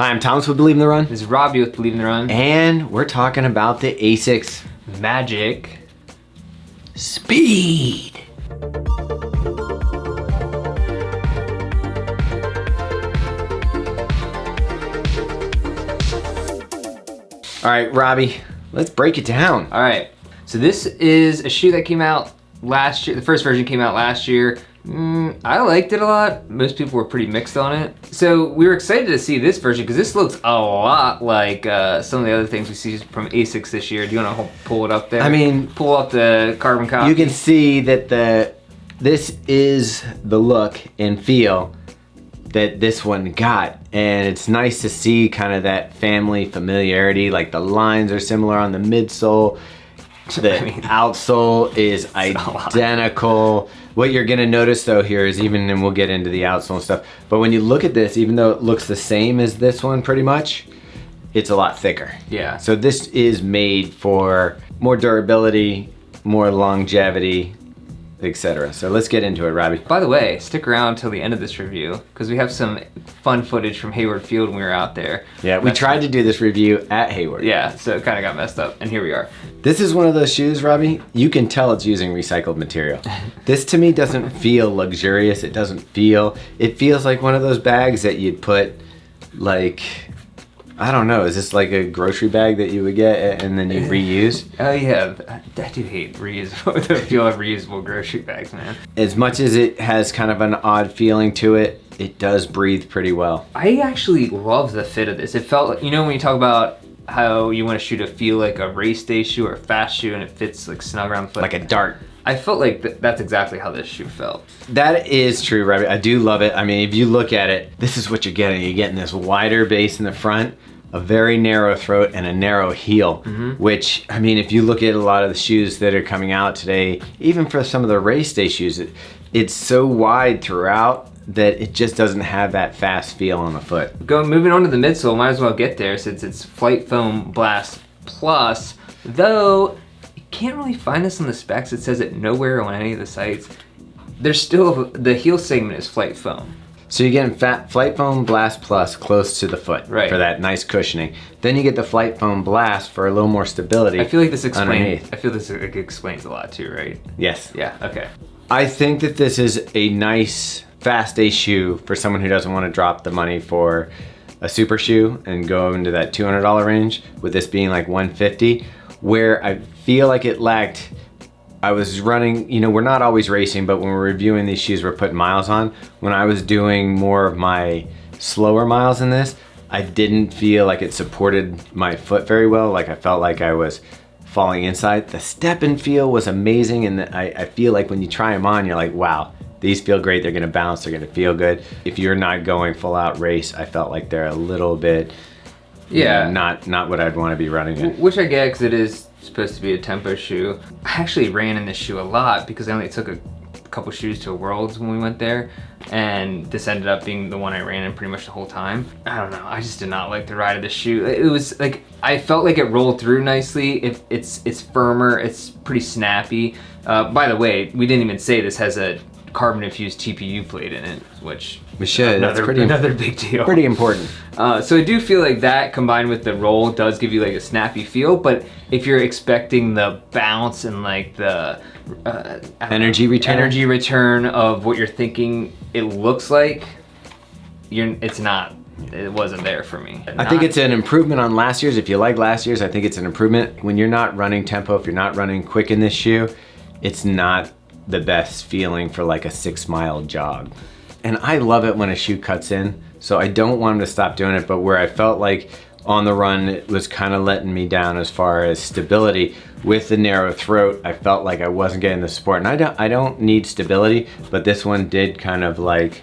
Hi, I'm Thomas with Believe in the Run. This is Robbe with Believe in the Run. And we're talking about the Asics Magic Speed. All right, Robbie, let's break it down. All right, so this is a shoe that came out last year. The first version came out last year. I liked it a lot. Most people were pretty mixed on it. So we were excited to see this version because this looks a lot like some of the other things we see from Asics this year. Do you want to pull it up there? I mean, pull up the carbon copy. You can see that this is the look and feel that this one got, and it's nice to see kind of that family familiarity. Like the lines are similar on the midsole. The outsole is identical. What you're gonna notice though here is and we'll get into the outsole and stuff, but when you look at this, even though it looks the same as this one pretty much, it's a lot thicker. Yeah. So this is made for more durability, more longevity, etc. So let's get into it, Robbie. By the way, stick around till the end of this review because we have some fun footage from Hayward Field when we were out there. Yeah, we tried to do this review at Hayward. Yeah, so it kind of got messed up, and here we are. This is one of those shoes, Robbie, you can tell it's using recycled material. This to me doesn't feel luxurious. It feels like one of those bags that you'd put, like, I don't know, is this like a grocery bag that you would get and then you reuse? Oh yeah, I do hate reusable, the feel of reusable grocery bags, man. As much as it has kind of an odd feeling to it, it does breathe pretty well. I actually love the fit of this. It felt like, you know when you talk about how you want a shoe to feel like a race day shoe or a fast shoe and it fits like snug around the foot? Like a dart. I felt like that's exactly how this shoe felt. That is true, Robbie. I do love it. I mean, if you look at it, this is what you're getting. You're getting this wider base in the front, a very narrow throat, and a narrow heel, which, I mean, if you look at a lot of the shoes that are coming out today, even for some of the race day shoes, it's so wide throughout that it just doesn't have that fast feel on the foot. Moving on to the midsole, might as well get there since it's Flytefoam Blast Plus, though you can't really find this on the specs. It says it nowhere on any of the sites. There's still, the heel segment is Flytefoam. So you're getting Flytefoam Blast Plus close to the foot for that nice cushioning. Then you get the Flytefoam Blast for a little more stability. I feel like this explains. I feel this explains a lot too, right? Yes. Yeah. Okay. I think that this is a nice fast day shoe for someone who doesn't want to drop the money for a super shoe and go into that $200 range. With this being like $150, where I feel like it lacked. I was running, you know, we're not always racing, but when we're reviewing these shoes, we're putting miles on. When I was doing more of my slower miles in this, I didn't feel like it supported my foot very well. Like I felt like I was falling inside. The step and feel was amazing, and I feel like when you try them on, you're like, wow, these feel great. They're gonna bounce, they're gonna feel good. If you're not going full out race, I felt like they're a little bit, yeah, you know, not what I'd want to be running in. Which I get, because it is supposed to be a tempo shoe. I actually ran in this shoe a lot because I only took a couple shoes to a Worlds when we went there, and this ended up being the one I ran in pretty much the whole time. I don't know, I just did not like the ride of the shoe. It was like, I felt like it rolled through nicely. It's firmer, it's pretty snappy. By the way, we didn't even say this has a carbon-infused TPU plate in it, which we should. That's another big deal. Pretty important. So I do feel like that combined with the roll does give you like a snappy feel, but if you're expecting the bounce and like the energy return of what you're thinking it looks like, it wasn't there for me. I think it's an improvement on last year's. If you like last year's, I think it's an improvement. When you're not running tempo, if you're not running quick in this shoe, it's not the best feeling for like a 6-mile jog. And I love it when a shoe cuts in, so I don't want them to stop doing it, but where I felt like on the run it was kind of letting me down as far as stability with the narrow throat, I felt like I wasn't getting the support. And I don't need stability, but this one did kind of like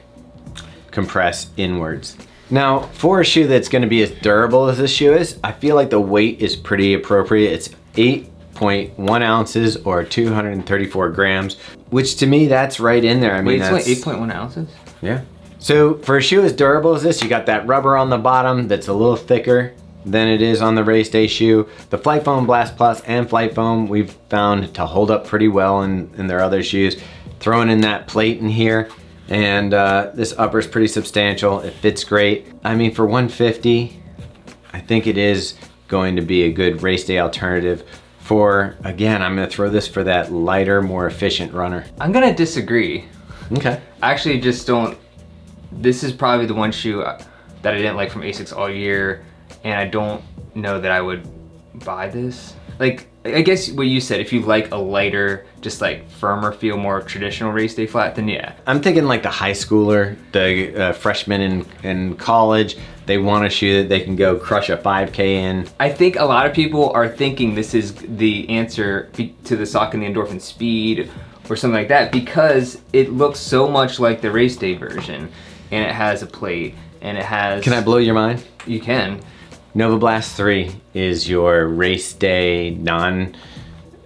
compress inwards. Now, for a shoe that's gonna be as durable as this shoe is, I feel like the weight is pretty appropriate. It's 8.1 ounces or 234 grams, which to me, that's right in there. I mean, it's only 8.1 ounces? Yeah. So for a shoe as durable as this, you got that rubber on the bottom that's a little thicker than it is on the race day shoe. The Flytefoam Blast Plus and Flytefoam we've found to hold up pretty well in their other shoes. Throwing in that plate in here, And this upper is pretty substantial. It fits great. I mean, for 150, I think it is going to be a good race day alternative for, again, I'm gonna throw this for that lighter, more efficient runner. I'm gonna disagree. Okay. I actually just don't, this is probably the one shoe that I didn't like from Asics all year, and I don't know that I would buy this. Like, I guess what you said, if you like a lighter, just like firmer feel, more traditional race day flat, then yeah. I'm thinking like the high schooler, the freshman in college, they want a shoe that they can go crush a 5K in. I think a lot of people are thinking this is the answer to the Saucony Endorphin Speed or something like that, because it looks so much like the race day version, and it has a plate, and it has... Can I blow your mind? You can. Nova Blast 3 is your race day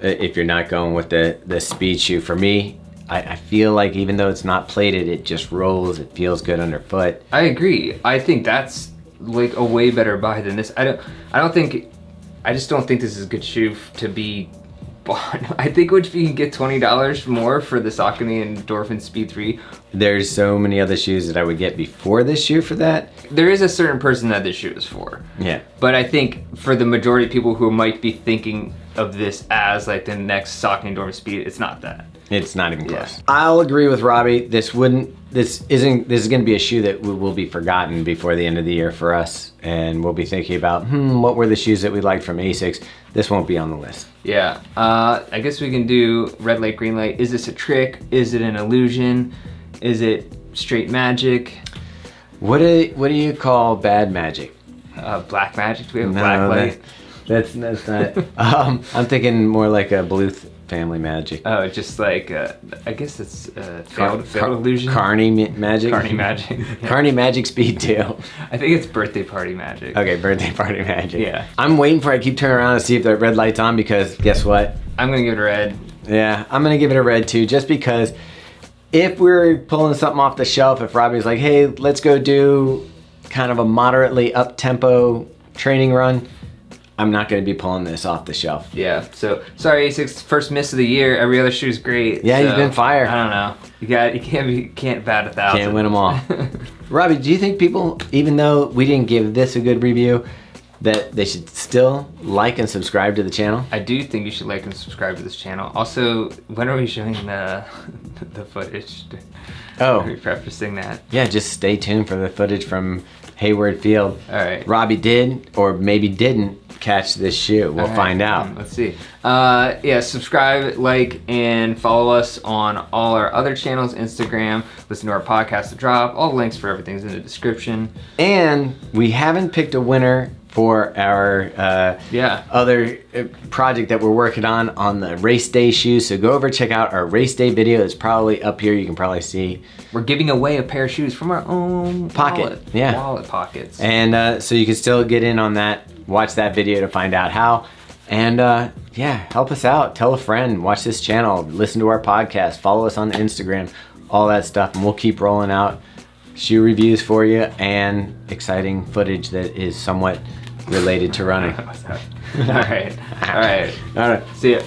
if you're not going with the speed shoe. For me, I feel like even though it's not plated, it just rolls, it feels good underfoot. I agree. I think that's like a way better buy than this. I just don't think this is a good shoe to be bought. I think if you can get $20 more for the Saucony Endorphin Speed 3. There's so many other shoes that I would get before this shoe for that. There is a certain person that this shoe is for. Yeah. But I think for the majority of people who might be thinking of this as like the next Saucony Endorphin Speed, it's not that. It's not even close. Yeah. I'll agree with Robbie. This is gonna be a shoe that will be forgotten before the end of the year for us. And we'll be thinking about, what were the shoes that we liked from Asics? This won't be on the list. Yeah, I guess we can do red light, green light. Is this a trick? Is it an illusion? Is it straight magic? What do you call bad magic? Black magic, do we have black light? That's not, I'm thinking more like a Bluth family magic. Oh, just like, I guess it's failed illusion? Carney magic? Carney magic. Yeah. Carney Magic Speed 2. I think it's birthday party magic. Okay, birthday party magic. Yeah. I'm waiting for it. I keep turning around to see if the red light's on, because guess what? I'm gonna give it a red. Yeah, I'm gonna give it a red too, just because if we're pulling something off the shelf, if Robbie's like, hey, let's go do kind of a moderately up-tempo training run, I'm not going to be pulling this off the shelf. Yeah, so sorry Asics, first miss of the year. Every other shoe's great. Yeah, so, you've been fired. I don't know. You can't bat 1,000. Can't win them all. Robbie, do you think people, even though we didn't give this a good review, that they should still like and subscribe to the channel? I do think you should like and subscribe to this channel. Also, when are we showing the footage? Oh, are we prefacing that? Yeah, just stay tuned for the footage from Hayward Field. All right. Robbie did, or maybe didn't, catch this shoe. We'll find out. Let's see. Yeah, subscribe, like, and follow us on all our other channels, Instagram, listen to our podcast, The Drop. All the links for everything's in the description. And we haven't picked a winner for our other project that we're working on the race day shoes. So go over, check out our race day video. It's probably up here. You can probably see. We're giving away a pair of shoes from our own pocket. Wallet pockets. And so you can still get in on that. Watch that video to find out how. And yeah, help us out. Tell a friend. Watch this channel. Listen to our podcast. Follow us on Instagram. All that stuff. And we'll keep rolling out shoe reviews for you and exciting footage that is somewhat related to running. All right. See ya.